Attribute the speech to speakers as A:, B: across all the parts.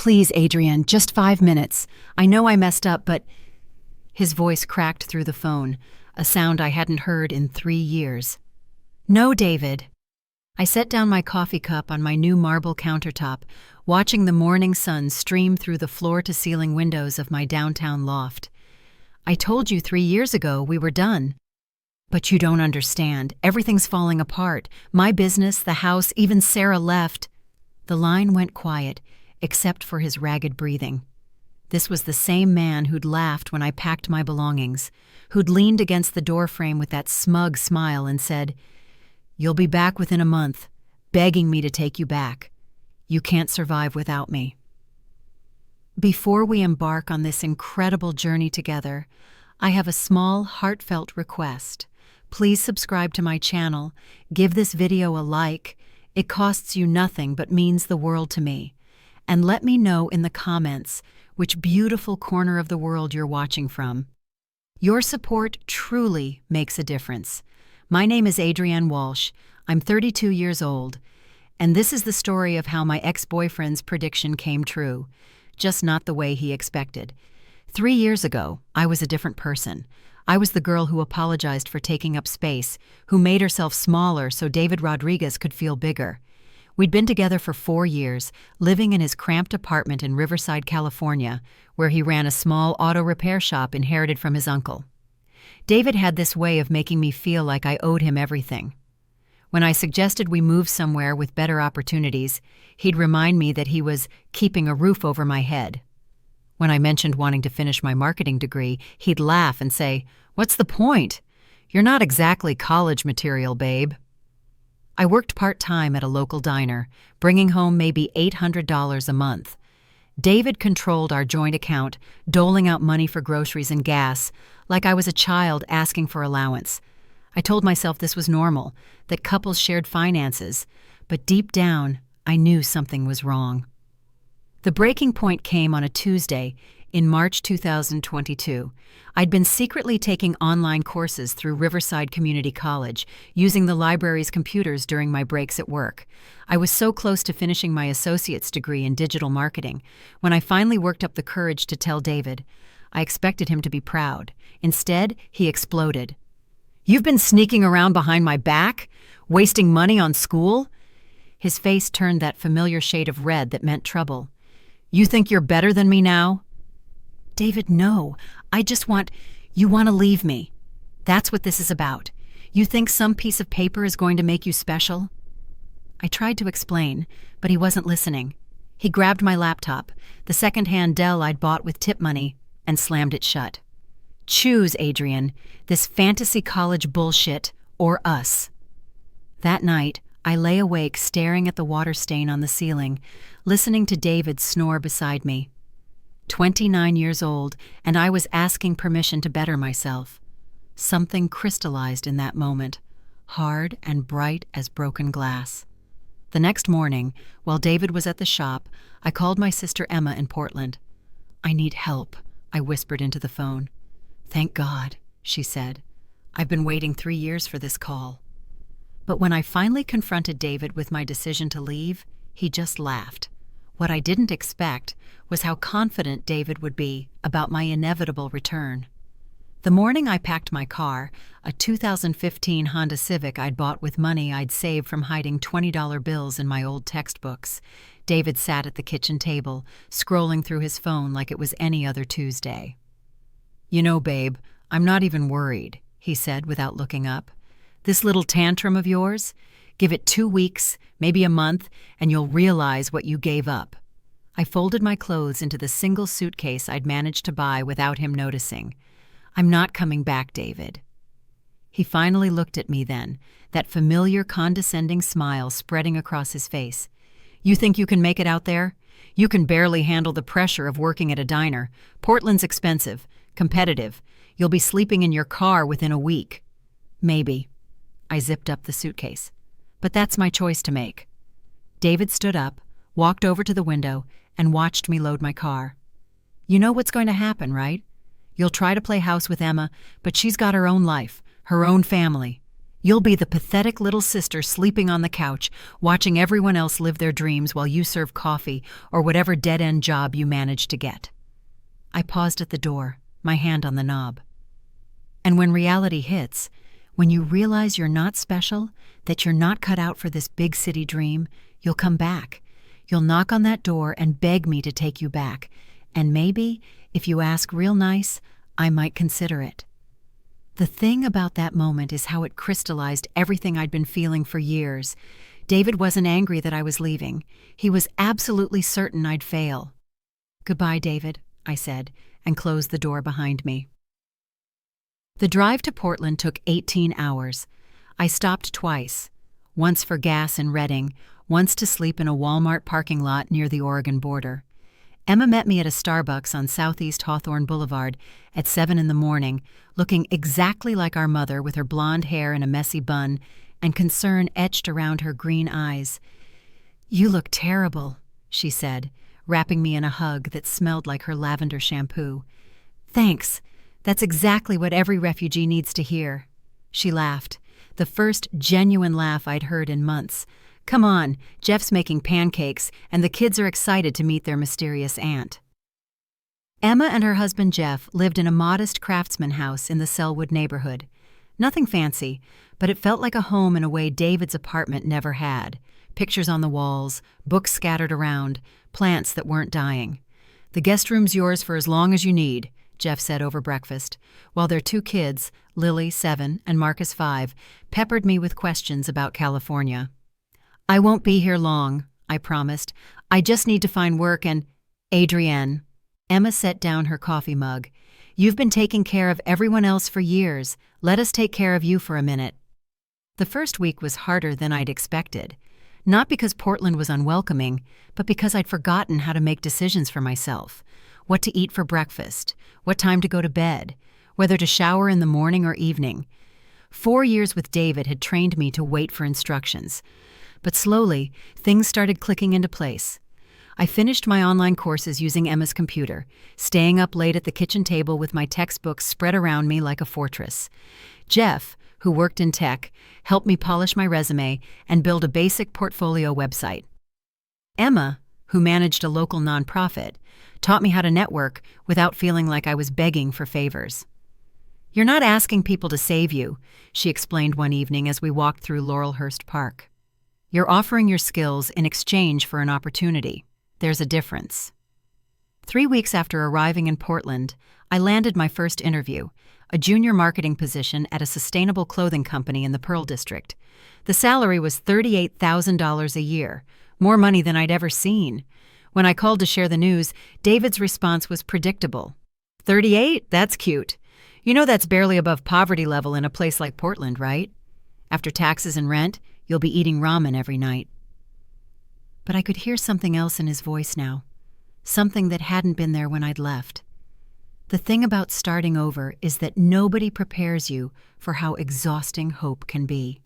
A: Please, Adrian, just 5 minutes. I know I messed up, but... His voice cracked through the phone, a sound I hadn't heard in 3 years. No, David. I set down my coffee cup on my new marble countertop, watching the morning sun stream through the floor-to-ceiling windows of my downtown loft. I told you 3 years ago we were done. But you don't understand. Everything's falling apart. My business, the house, even Sarah left. The line went quiet, except for his ragged breathing. This was the same man who'd laughed when I packed my belongings, who'd leaned against the doorframe with that smug smile and said, "You'll be back within a month," begging me to take you back. You can't survive without me. Before we embark on this incredible journey together, I have a small, heartfelt request. Please subscribe to my channel, give this video a like. It costs you nothing but means the world to me. And let me know in the comments which beautiful corner of the world you're watching from. Your support truly makes a difference. My name is Adrienne Walsh. I'm 32 years old, and this is the story of how my ex-boyfriend's prediction came true, just not the way he expected. 3 years ago, I was a different person. I was the girl who apologized for taking up space, who made herself smaller so David Rodriguez could feel bigger. We'd been together for 4 years, living in his cramped apartment in Riverside, California, where he ran a small auto repair shop inherited from his uncle. David had this way of making me feel like I owed him everything. When I suggested we move somewhere with better opportunities, he'd remind me that he was keeping a roof over my head. When I mentioned wanting to finish my marketing degree, he'd laugh and say, "What's the point? You're not exactly college material, babe." I worked part-time at a local diner, bringing home maybe $800 a month. David controlled our joint account, doling out money for groceries and gas, like I was a child asking for allowance. I told myself this was normal, that couples shared finances, but deep down, I knew something was wrong. The breaking point came on a Tuesday in March 2022. I'd been secretly taking online courses through Riverside Community College, using the library's computers during my breaks at work. I was so close to finishing my associate's degree in digital marketing. When I finally worked up the courage to tell David, I expected him to be proud. Instead, he exploded. "You've been sneaking around behind my back? Wasting money on school?" His face turned that familiar shade of red that meant trouble. "You think you're better than me now?" "David, no. You want to leave me. That's what this is about. You think some piece of paper is going to make you special?" I tried to explain, but he wasn't listening. He grabbed my laptop, the second-hand Dell I'd bought with tip money, and slammed it shut. "Choose, Adrian, this fantasy college bullshit or us." That night, I lay awake staring at the water stain on the ceiling, listening to David snore beside me. 29 years old, and I was asking permission to better myself. Something crystallized in that moment, hard and bright as broken glass. The next morning, while David was at the shop, I called my sister Emma in Portland. "I need help," I whispered into the phone. "Thank God," she said. "I've been waiting 3 years for this call." But when I finally confronted David with my decision to leave, he just laughed. What I didn't expect was how confident David would be about my inevitable return. The morning I packed my car, a 2015 Honda Civic I'd bought with money I'd saved from hiding $20 bills in my old textbooks, David sat at the kitchen table, scrolling through his phone like it was any other Tuesday. "You know, babe, I'm not even worried," he said without looking up. "This little tantrum of yours? Give it 2 weeks, maybe a month, and you'll realize what you gave up." I folded my clothes into the single suitcase I'd managed to buy without him noticing. "I'm not coming back, David." He finally looked at me then, that familiar condescending smile spreading across his face. "You think you can make it out there? You can barely handle the pressure of working at a diner. Portland's expensive, competitive. You'll be sleeping in your car within a week." "Maybe." I zipped up the suitcase. "But that's my choice to make." David stood up, walked over to the window, and watched me load my car. "You know what's going to happen, right? You'll try to play house with Emma, but she's got her own life, her own family. You'll be the pathetic little sister sleeping on the couch, watching everyone else live their dreams while you serve coffee or whatever dead-end job you manage to get. I paused at the door, my hand on the knob. And when reality hits, when you realize you're not special, that you're not cut out for this big city dream, you'll come back. You'll knock on that door and beg me to take you back. And maybe, if you ask real nice, I might consider it. The thing about that moment is how it crystallized everything I'd been feeling for years. David wasn't angry that I was leaving. He was absolutely certain I'd fail. "Goodbye, David," I said, and closed the door behind me. The drive to Portland took 18 hours. I stopped twice, once for gas in Redding, once to sleep in a Walmart parking lot near the Oregon border. Emma met me at a Starbucks on Southeast Hawthorne Boulevard at 7 in the morning, looking exactly like our mother with her blonde hair in a messy bun and concern etched around her green eyes. "You look terrible," she said, wrapping me in a hug that smelled like her lavender shampoo. "Thanks. That's exactly what every refugee needs to hear." She laughed, the first genuine laugh I'd heard in months. "Come on, Jeff's making pancakes, and the kids are excited to meet their mysterious aunt." Emma and her husband Jeff lived in a modest craftsman house in the Selwood neighborhood. Nothing fancy, but it felt like a home in a way David's apartment never had. Pictures on the walls, books scattered around, plants that weren't dying. "The guest room's yours for as long as you need," Jeff said over breakfast, while their two kids, Lily, 7, and Marcus, 5, peppered me with questions about California. "I won't be here long," I promised. "I just need to find work and—" "Adrienne." Emma set down her coffee mug. "You've been taking care of everyone else for years. Let us take care of you for a minute." The first week was harder than I'd expected. Not because Portland was unwelcoming, but because I'd forgotten how to make decisions for myself. What to eat for breakfast, what time to go to bed, whether to shower in the morning or evening. 4 years with David had trained me to wait for instructions. But slowly, things started clicking into place. I finished my online courses using Emma's computer, staying up late at the kitchen table with my textbooks spread around me like a fortress. Jeff, who worked in tech, helped me polish my resume and build a basic portfolio website. Emma, who managed a local nonprofit, taught me how to network without feeling like I was begging for favors. "You're not asking people to save you," she explained one evening as we walked through Laurelhurst Park. "You're offering your skills in exchange for an opportunity. There's a difference." 3 weeks after arriving in Portland, I landed my first interview, a junior marketing position at a sustainable clothing company in the Pearl District. The salary was $38,000 a year, more money than I'd ever seen. When I called to share the news, David's response was predictable. "38? That's cute. You know that's barely above poverty level in a place like Portland, right? After taxes and rent, you'll be eating ramen every night." But I could hear something else in his voice now, something that hadn't been there when I'd left. The thing about starting over is that nobody prepares you for how exhausting hope can be.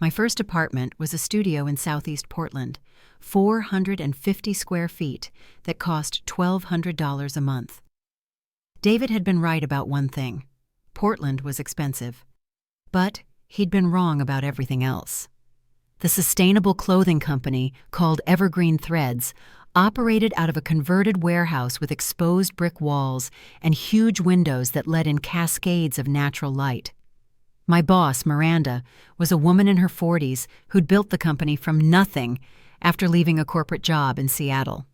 A: My first apartment was a studio in Southeast Portland, 450 square feet that cost $1,200 a month. David had been right about one thing. Portland was expensive. But he'd been wrong about everything else. The sustainable clothing company, called Evergreen Threads, operated out of a converted warehouse with exposed brick walls and huge windows that let in cascades of natural light. My boss, Miranda, was a woman in her 40s who'd built the company from nothing after leaving a corporate job in Seattle.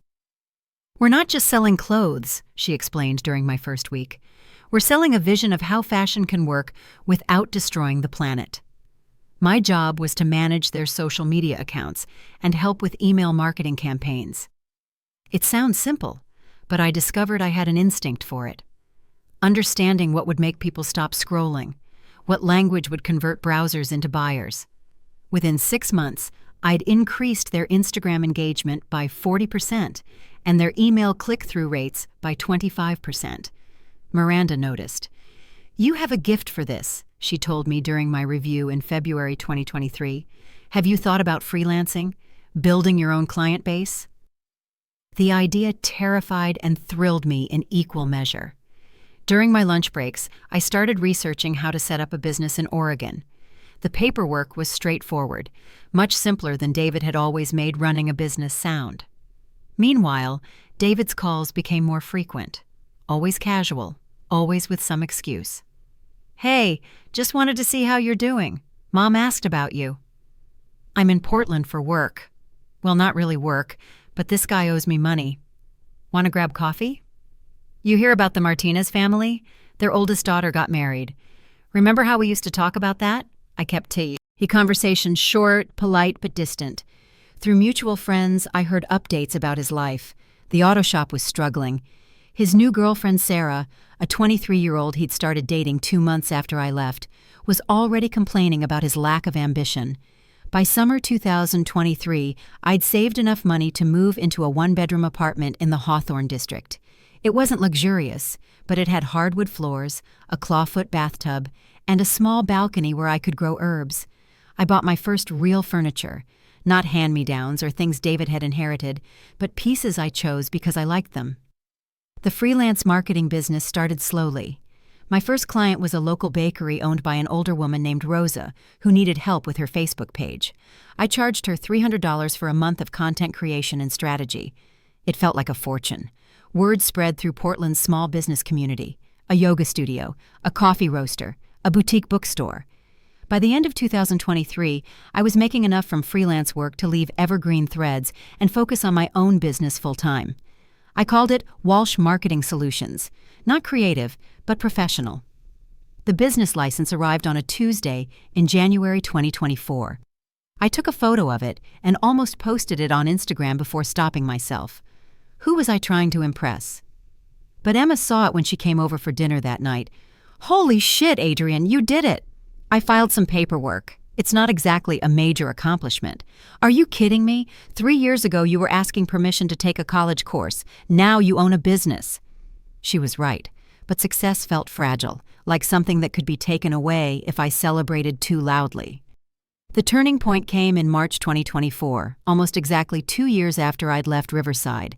A: "We're not just selling clothes," she explained during my first week. "We're selling a vision of how fashion can work without destroying the planet." My job was to manage their social media accounts and help with email marketing campaigns. It sounds simple, but I discovered I had an instinct for it. Understanding what would make people stop scrolling, what language would convert browsers into buyers. Within 6 months, I'd increased their Instagram engagement by 40% and their email click-through rates by 25%. Miranda noticed. "You have a gift for this," she told me during my review in February 2023. "Have you thought about freelancing, building your own client base?" The idea terrified and thrilled me in equal measure. During my lunch breaks, I started researching how to set up a business in Oregon. The paperwork was straightforward, much simpler than David had always made running a business sound. Meanwhile, David's calls became more frequent, always casual, always with some excuse. "Hey, just wanted to see how you're doing. Mom asked about you." "I'm in Portland for work." "Well, not really work, but this guy owes me money." "Want to grab coffee?" "You hear about the Martinez family? Their oldest daughter got married. Remember how we used to talk about that?" I kept teasing. He conversation short, polite, but distant. Through mutual friends, I heard updates about his life. The auto shop was struggling. His new girlfriend, Sarah, a 23-year-old he'd started dating 2 months after I left, was already complaining about his lack of ambition. By summer 2023, I'd saved enough money to move into a one-bedroom apartment in the Hawthorne district. It wasn't luxurious, but it had hardwood floors, a clawfoot bathtub, and a small balcony where I could grow herbs. I bought my first real furniture, not hand-me-downs or things David had inherited, but pieces I chose because I liked them. The freelance marketing business started slowly. My first client was a local bakery owned by an older woman named Rosa, who needed help with her Facebook page. I charged her $300 for a month of content creation and strategy. It felt like a fortune. Word spread through Portland's small business community: a yoga studio, a coffee roaster, a boutique bookstore. By the end of 2023, I was making enough from freelance work to leave Evergreen Threads and focus on my own business full-time. I called it Walsh Marketing Solutions, not creative, but professional. The business license arrived on a Tuesday in January 2024. I took a photo of it and almost posted it on Instagram before stopping myself. Who was I trying to impress? But Emma saw it when she came over for dinner that night. "Holy shit, Adrian, you did it!" "I filed some paperwork. It's not exactly a major accomplishment." "Are you kidding me? 3 years ago you were asking permission to take a college course. Now you own a business." She was right, but success felt fragile, like something that could be taken away if I celebrated too loudly. The turning point came in March 2024, almost exactly 2 years after I'd left Riverside.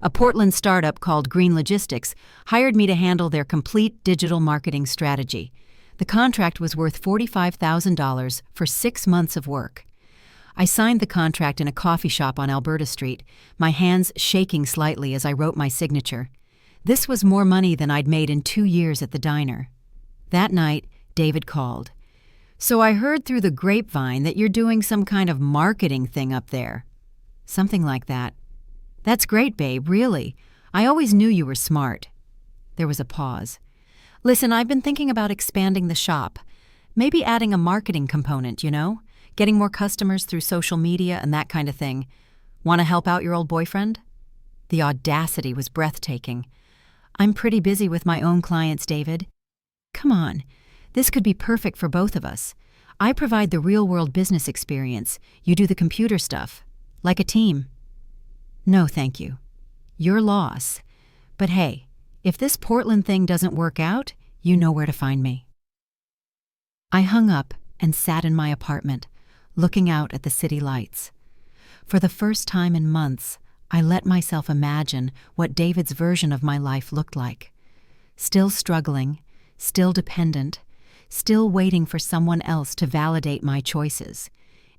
A: A Portland startup called Green Logistics hired me to handle their complete digital marketing strategy. The contract was worth $45,000 for 6 months of work. I signed the contract in a coffee shop on Alberta Street, my hands shaking slightly as I wrote my signature. This was more money than I'd made in 2 years at the diner. That night, David called. "So I heard through the grapevine that you're doing some kind of marketing thing up there." "Something like that." "That's great, babe, really. I always knew you were smart." There was a pause. "Listen, I've been thinking about expanding the shop. Maybe adding a marketing component, Getting more customers through social media and that kind of thing. Want to help out your old boyfriend?" The audacity was breathtaking. "I'm pretty busy with my own clients, David." "Come on. This could be perfect for both of us. I provide the real-world business experience. You do the computer stuff. Like a team." "No, thank you. Your loss. But hey, if this Portland thing doesn't work out, you know where to find me." I hung up and sat in my apartment, looking out at the city lights. For the first time in months, I let myself imagine what David's version of my life looked like. Still struggling, still dependent, still waiting for someone else to validate my choices.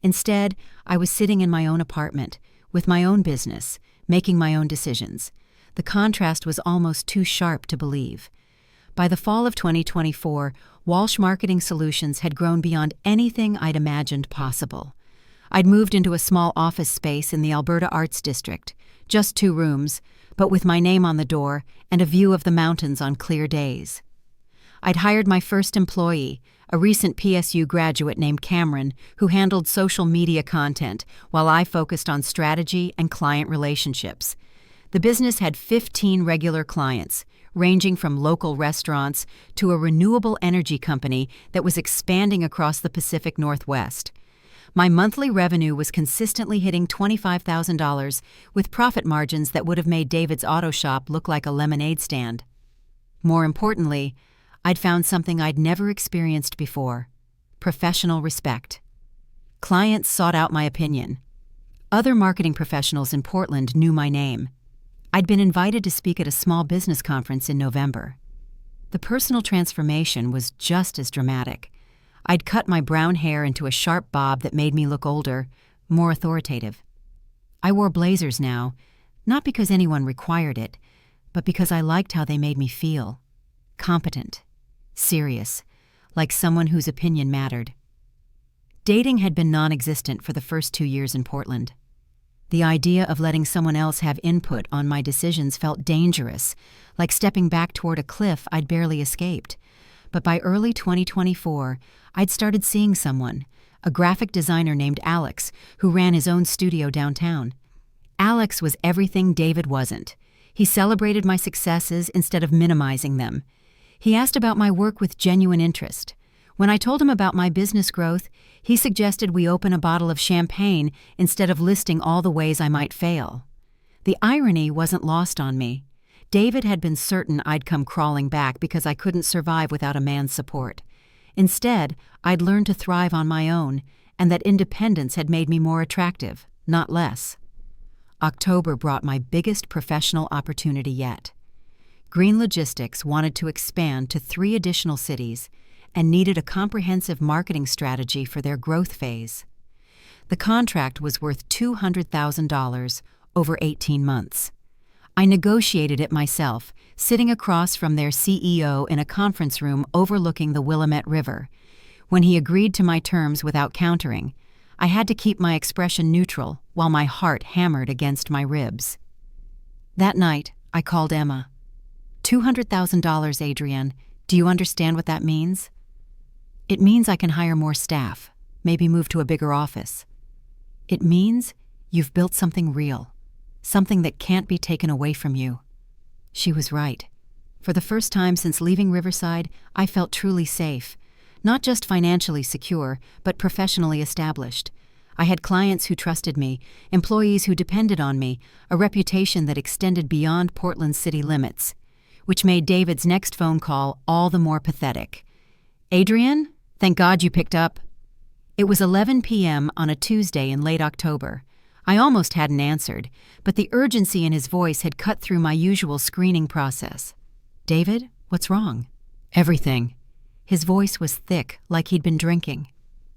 A: Instead, I was sitting in my own apartment, with my own business, making my own decisions. The contrast was almost too sharp to believe. By the fall of 2024, Walsh Marketing Solutions had grown beyond anything I'd imagined possible. I'd moved into a small office space in the Alberta Arts District, just 2 rooms, but with my name on the door and a view of the mountains on clear days. I'd hired my first employee, a recent PSU graduate named Cameron, who handled social media content while I focused on strategy and client relationships. The business had 15 regular clients, ranging from local restaurants to a renewable energy company that was expanding across the Pacific Northwest. My monthly revenue was consistently hitting $25,000, with profit margins that would have made David's auto shop look like a lemonade stand. More importantly, I'd found something I'd never experienced before: professional respect. Clients sought out my opinion. Other marketing professionals in Portland knew my name. I'd been invited to speak at a small business conference in November. The personal transformation was just as dramatic. I'd cut my brown hair into a sharp bob that made me look older, more authoritative. I wore blazers now, not because anyone required it, but because I liked how they made me feel. Competent, serious, like someone whose opinion mattered. Dating had been non-existent for the first 2 years in Portland. The idea of letting someone else have input on my decisions felt dangerous, like stepping back toward a cliff I'd barely escaped. But by early 2024, I'd started seeing someone, a graphic designer named Alex, who ran his own studio downtown. Alex was everything David wasn't. He celebrated my successes instead of minimizing them. He asked about my work with genuine interest. When I told him about my business growth, he suggested we open a bottle of champagne instead of listing all the ways I might fail. The irony wasn't lost on me. David had been certain I'd come crawling back because I couldn't survive without a man's support. Instead, I'd learned to thrive on my own, and that independence had made me more attractive, not less. October brought my biggest professional opportunity yet. Green Logistics wanted to expand to 3 additional cities and needed a comprehensive marketing strategy for their growth phase. The contract was worth $200,000 over 18 months. I negotiated it myself, sitting across from their CEO in a conference room overlooking the Willamette River. When he agreed to my terms without countering, I had to keep my expression neutral while my heart hammered against my ribs. That night, I called Emma. $200,000, Adrienne. Do you understand what that means? It means I can hire more staff, maybe move to a bigger office. It means you've built something real, something that can't be taken away from you. She was right. For the first time since leaving Riverside, I felt truly safe, not just financially secure, but professionally established. I had clients who trusted me, employees who depended on me, a reputation that extended beyond Portland's city limits, which made David's next phone call all the more pathetic. Adrienne, thank God you picked up. It was 11 p.m. on a Tuesday in late October. I almost hadn't answered, but the urgency in his voice had cut through my usual screening process. David, what's wrong? Everything. His voice was thick, like he'd been drinking.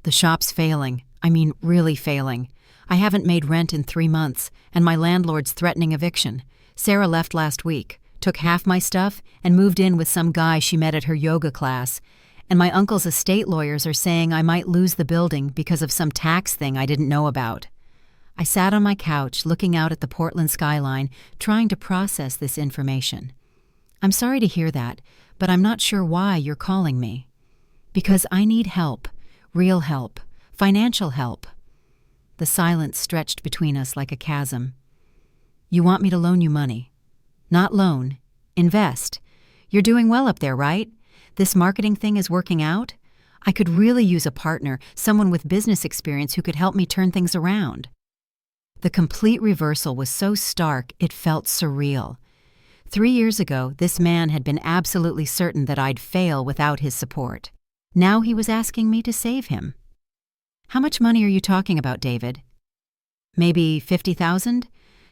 A: The shop's failing. I mean, really failing. I haven't made rent in 3 months, and my landlord's threatening eviction. Sarah left last week, took half my stuff, and moved in with some guy she met at her yoga class. And my uncle's estate lawyers are saying I might lose the building because of some tax thing I didn't know about. I sat on my couch looking out at the Portland skyline, trying to process this information. I'm sorry to hear that, but I'm not sure why you're calling me. Because I need help, real help, financial help. The silence stretched between us like a chasm. You want me to loan you money. Not loan, invest. You're doing well up there, right? This marketing thing is working out? I could really use a partner, someone with business experience who could help me turn things around. The complete reversal was so stark it felt surreal. 3 years ago, this man had been absolutely certain that I'd fail without his support. Now he was asking me to save him. How much money are you talking about, David? Maybe $50,000?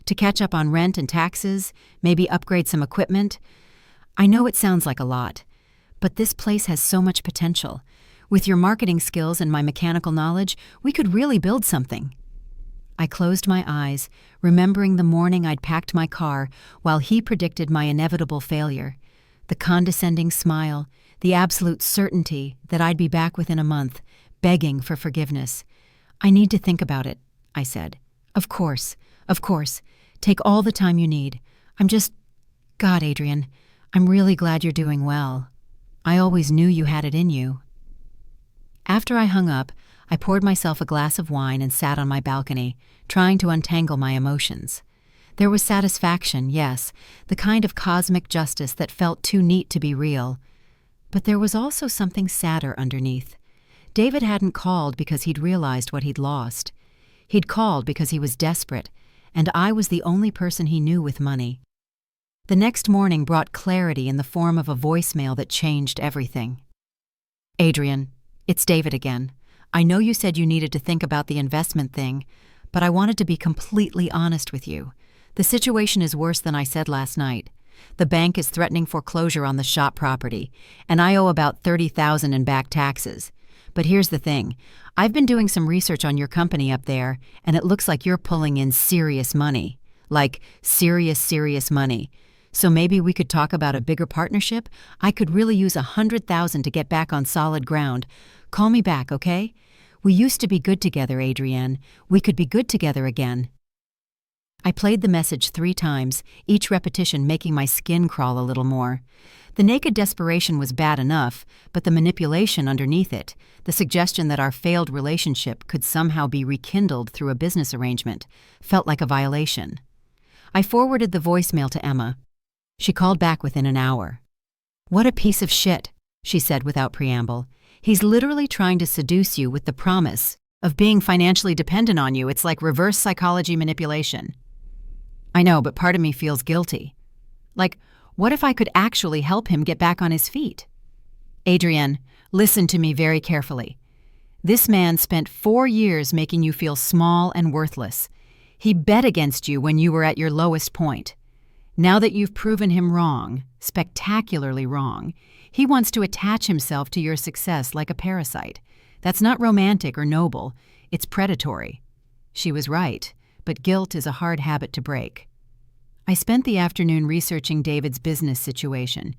A: To catch up on rent and taxes, maybe upgrade some equipment? I know it sounds like a lot, but this place has so much potential. With your marketing skills and my mechanical knowledge, we could really build something. I closed my eyes, remembering the morning I'd packed my car while he predicted my inevitable failure. The condescending smile, the absolute certainty that I'd be back within a month, begging for forgiveness. I need to think about it, I said. Of course. Take all the time you need. God, Adrienne, I'm really glad you're doing well. I always knew you had it in you. After I hung up, I poured myself a glass of wine and sat on my balcony, trying to untangle my emotions. There was satisfaction, yes, the kind of cosmic justice that felt too neat to be real. But there was also something sadder underneath. David hadn't called because he'd realized what he'd lost. He'd called because he was desperate, and I was the only person he knew with money. The next morning brought clarity in the form of a voicemail that changed everything. Adrienne, it's David again. I know you said you needed to think about the investment thing, but I wanted to be completely honest with you. The situation is worse than I said last night. The bank is threatening foreclosure on the shop property, and I owe about $30,000 in back taxes. But here's the thing. I've been doing some research on your company up there, and it looks like you're pulling in serious money. Like serious money. So maybe we could talk about a bigger partnership? I could really use $100,000 to get back on solid ground. Call me back, okay? We used to be good together, Adrienne. We could be good together again. I played the message 3 times, each repetition making my skin crawl a little more. The naked desperation was bad enough, but the manipulation underneath it, the suggestion that our failed relationship could somehow be rekindled through a business arrangement, felt like a violation. I forwarded the voicemail to Emma. She called back within an hour. "What a piece of shit," she said without preamble. "He's literally trying to seduce you with the promise of being financially dependent on you. It's like reverse psychology manipulation." I know, but part of me feels guilty. Like, what if I could actually help him get back on his feet? Adrienne, listen to me very carefully. This man spent 4 years making you feel small and worthless. He bet against you when you were at your lowest point. Now that you've proven him wrong, spectacularly wrong, he wants to attach himself to your success like a parasite. That's not romantic or noble. It's predatory. She was right, but guilt is a hard habit to break. I spent the afternoon researching David's business situation.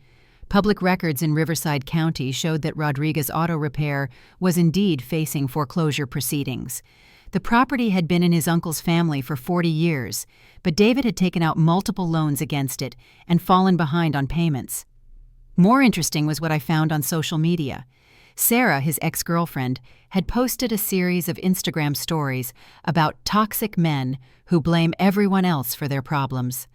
A: Public records in Riverside County showed that Rodriguez Auto Repair was indeed facing foreclosure proceedings. The property had been in his uncle's family for 40 years, but David had taken out multiple loans against it and fallen behind on payments. More interesting was what I found on social media. Sarah, his ex-girlfriend, had posted a series of Instagram stories about toxic men who blame everyone else for their problems.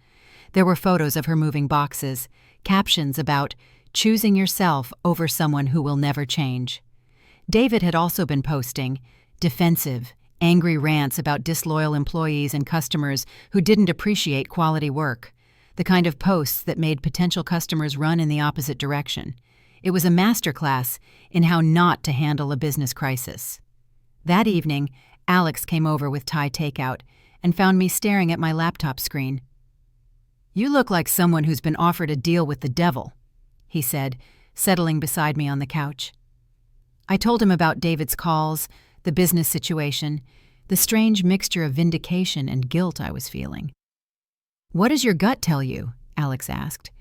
A: There were photos of her moving boxes, captions about choosing yourself over someone who will never change. David had also been posting defensive, angry rants about disloyal employees and customers who didn't appreciate quality work, the kind of posts that made potential customers run in the opposite direction. It was a masterclass in how not to handle a business crisis. That evening, Alex came over with Thai takeout and found me staring at my laptop screen. "You look like someone who's been offered a deal with the devil," he said, settling beside me on the couch. I told him about David's calls, the business situation, the strange mixture of vindication and guilt I was feeling. "What does your gut tell you?" Alex asked.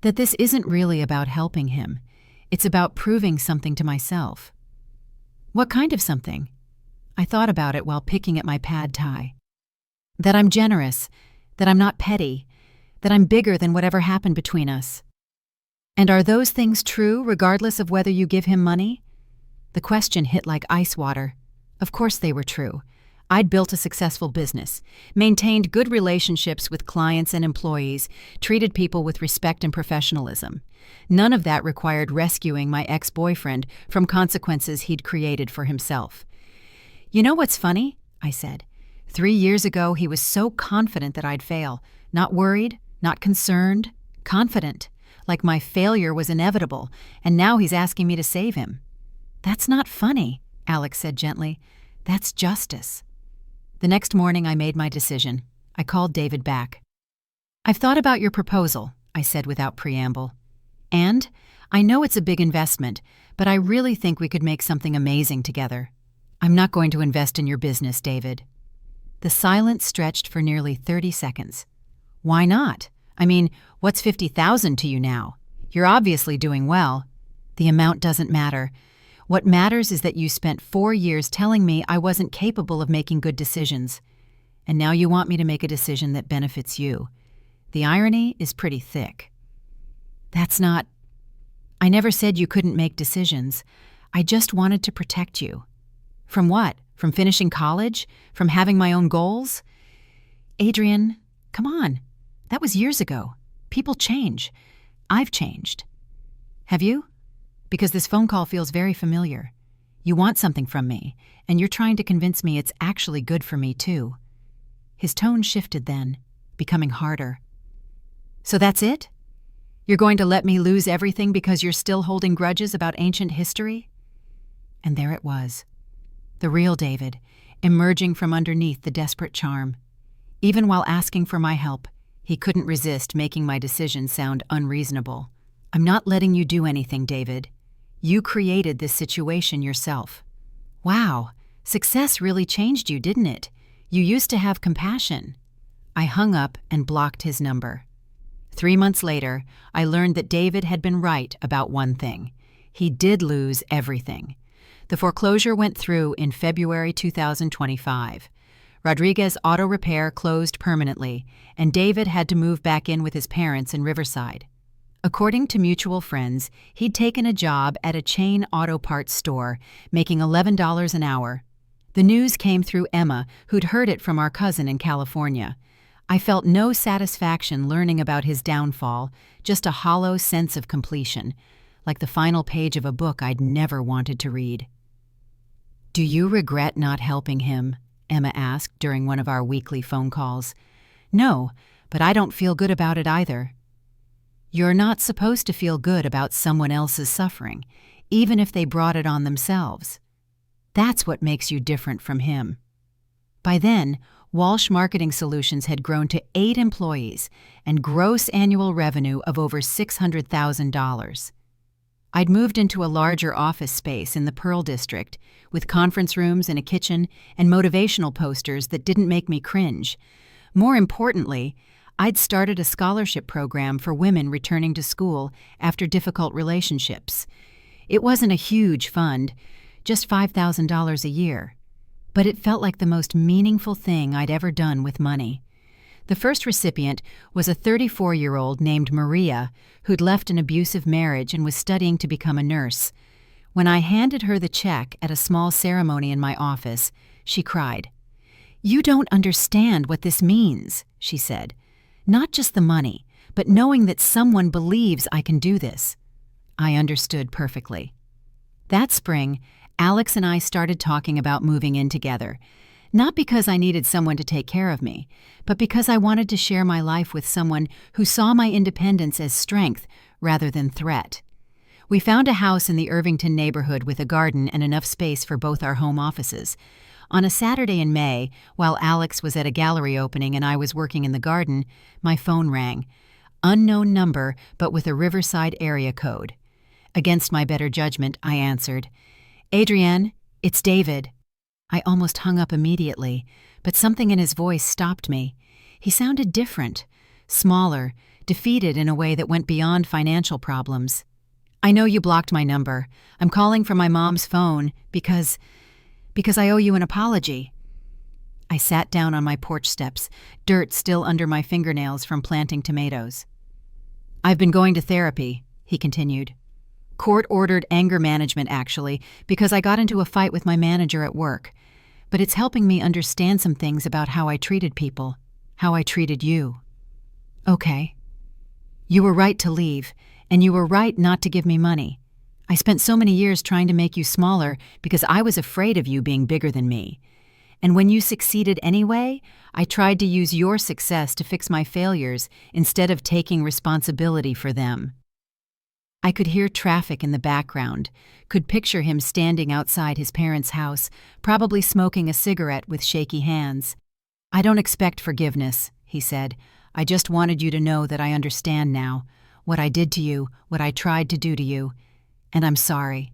A: "That this isn't really about helping him. It's about proving something to myself." "What kind of something?" I thought about it while picking at my pad thai. "That I'm generous, that I'm not petty, that I'm bigger than whatever happened between us." "And are those things true regardless of whether you give him money?" The question hit like ice water. Of course they were true. I'd built a successful business, maintained good relationships with clients and employees, treated people with respect and professionalism. None of that required rescuing my ex-boyfriend from consequences he'd created for himself. "You know what's funny?" I said. 3 years ago, he was so confident that I'd fail. Not worried, not concerned, confident, like my failure was inevitable, and now he's asking me to save him. "That's not funny," Alex said gently. "That's justice." The next morning, I made my decision. I called David back. "I've thought about your proposal," I said without preamble. "And I know it's a big investment, but I really think we could make something amazing together. I'm not going to invest in your business, David." The silence stretched for nearly 30 seconds. "Why not? I mean, what's 50,000 to you now? You're obviously doing well." "The amount doesn't matter. What matters is that you spent 4 years telling me I wasn't capable of making good decisions. And now you want me to make a decision that benefits you. The irony is pretty thick." "That's not... I never said you couldn't make decisions. I just wanted to protect you." "From what? From finishing college? From having my own goals?" "Adrienne, come on. That was years ago. People change. I've changed." "Have you? Because this phone call feels very familiar. You want something from me, and you're trying to convince me it's actually good for me, too." His tone shifted then, becoming harder. "So that's it? You're going to let me lose everything because you're still holding grudges about ancient history?" And there it was. The real David, emerging from underneath the desperate charm. Even while asking for my help, he couldn't resist making my decision sound unreasonable. "I'm not letting you do anything, David. You created this situation yourself. Wow, success really changed you, didn't it? You used to have compassion. I hung up and blocked his number. 3 months later, I learned that David had been right about one thing. He did lose everything. The foreclosure went through in February 2025. Rodriguez Auto Repair closed permanently, and David had to move back in with his parents in Riverside. According to mutual friends, he'd taken a job at a chain auto parts store, making $11 an hour. The news came through Emma, who'd heard it from our cousin in California. I felt no satisfaction learning about his downfall, just a hollow sense of completion, like the final page of a book I'd never wanted to read. "Do you regret not helping him?" Emma asked during one of our weekly phone calls. "No, but I don't feel good about it either." You're not supposed to feel good about someone else's suffering, even if they brought it on themselves. That's what makes you different from him. By then, Walsh Marketing Solutions had grown to 8 employees and gross annual revenue of over $600,000. I'd moved into a larger office space in the Pearl District, with conference rooms and a kitchen and motivational posters that didn't make me cringe. More importantly, I'd started a scholarship program for women returning to school after difficult relationships. It wasn't a huge fund, just $5,000 a year, but it felt like the most meaningful thing I'd ever done with money. The first recipient was a 34-year-old named Maria who'd left an abusive marriage and was studying to become a nurse. When I handed her the check at a small ceremony in my office, she cried. "You don't understand what this means," she said. "Not just the money, but knowing that someone believes I can do this." I understood perfectly. That spring, Alex and I started talking about moving in together. Not because I needed someone to take care of me, but because I wanted to share my life with someone who saw my independence as strength rather than threat. We found a house in the Irvington neighborhood with a garden and enough space for both our home offices. On a Saturday in May, while Alex was at a gallery opening and I was working in the garden, my phone rang. Unknown number, but with a Riverside area code. Against my better judgment, I answered. "Adrienne, it's David." I almost hung up immediately, but something in his voice stopped me. He sounded different, smaller, defeated in a way that went beyond financial problems. "I know you blocked my number. I'm calling from my mom's phone because I owe you an apology." I sat down on my porch steps, dirt still under my fingernails from planting tomatoes. "I've been going to therapy," he continued. "Court-ordered anger management, actually, because I got into a fight with my manager at work. But it's helping me understand some things about how I treated people, how I treated you." "Okay." "You were right to leave, and you were right not to give me money. I spent so many years trying to make you smaller because I was afraid of you being bigger than me. And when you succeeded anyway, I tried to use your success to fix my failures instead of taking responsibility for them." I could hear traffic in the background, could picture him standing outside his parents' house, probably smoking a cigarette with shaky hands. "I don't expect forgiveness," he said. "I just wanted you to know that I understand now, what I did to you, what I tried to do to you, and I'm sorry."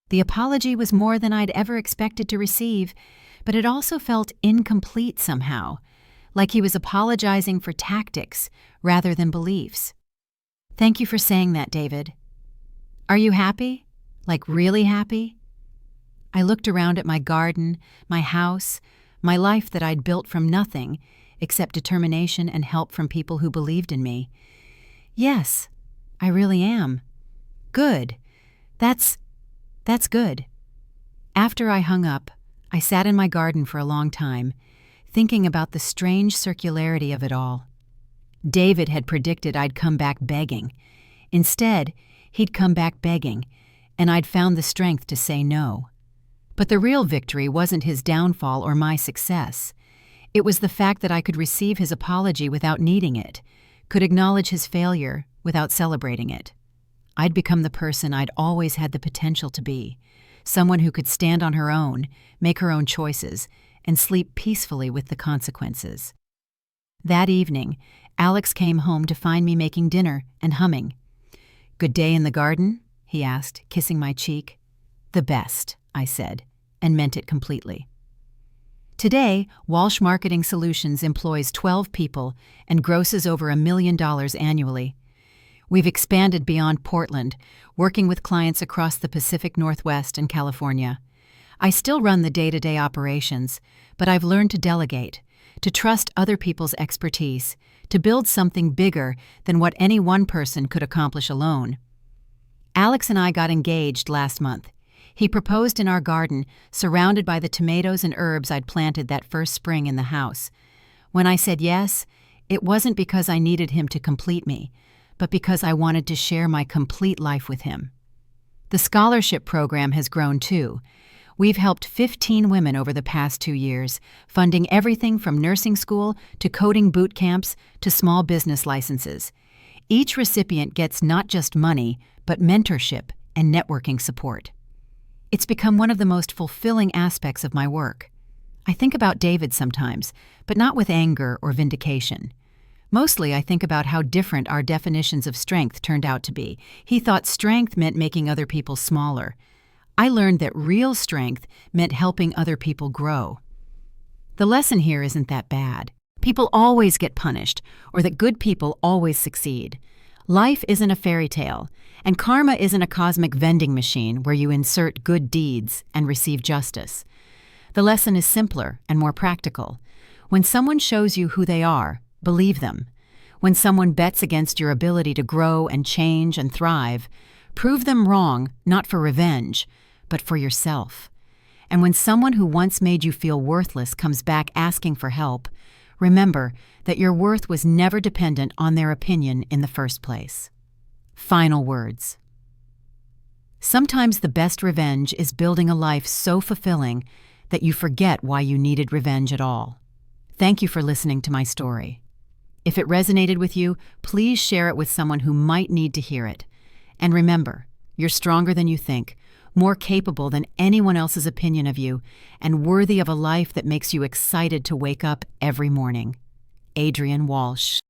A: The apology was more than I'd ever expected to receive, but it also felt incomplete somehow, like he was apologizing for tactics rather than beliefs. "Thank you for saying that, David. Are you happy? Like really happy?" I looked around at my garden, my house, my life that I'd built from nothing except determination and help from people who believed in me. "Yes, I really am." "Good. That's good." After I hung up, I sat in my garden for a long time, thinking about the strange circularity of it all. David had predicted I'd come back begging. Instead, he'd come back begging, and I'd found the strength to say no. But the real victory wasn't his downfall or my success. It was the fact that I could receive his apology without needing it, could acknowledge his failure without celebrating it. I'd become the person I'd always had the potential to be, someone who could stand on her own, make her own choices, and sleep peacefully with the consequences. That evening, Alex came home to find me making dinner and humming. "Good day in the garden?" he asked, kissing my cheek. The best, I said, and meant it completely. Today, Walsh Marketing Solutions employs 12 people and grosses over $1 million annually. We've expanded beyond Portland, working with clients across the Pacific Northwest and California. I still run the day-to-day operations, but I've learned to delegate, to trust other people's expertise, to build something bigger than what any one person could accomplish alone. Alex and I got engaged last month. He proposed in our garden, surrounded by the tomatoes and herbs I'd planted that first spring in the house. When I said yes, it wasn't because I needed him to complete me, but because I wanted to share my complete life with him. The scholarship program has grown too. We've helped 15 women over the past 2 years, funding everything from nursing school to coding boot camps to small business licenses. Each recipient gets not just money, but mentorship and networking support. It's become one of the most fulfilling aspects of my work. I think about David sometimes, but not with anger or vindication. Mostly I think about how different our definitions of strength turned out to be. He thought strength meant making other people smaller. I learned that real strength meant helping other people grow. The lesson here isn't that bad. People always get punished, or that good people always succeed. Life isn't a fairy tale, and karma isn't a cosmic vending machine where you insert good deeds and receive justice. The lesson is simpler and more practical. When someone shows you who they are, believe them. When someone bets against your ability to grow and change and thrive, prove them wrong, not for revenge, but for yourself. And when someone who once made you feel worthless comes back asking for help, remember that your worth was never dependent on their opinion in the first place. Final words. Sometimes the best revenge is building a life so fulfilling that you forget why you needed revenge at all. Thank you for listening to my story. If it resonated with you, please share it with someone who might need to hear it. And remember, you're stronger than you think, more capable than anyone else's opinion of you, and worthy of a life that makes you excited to wake up every morning. Adrienne Walsh.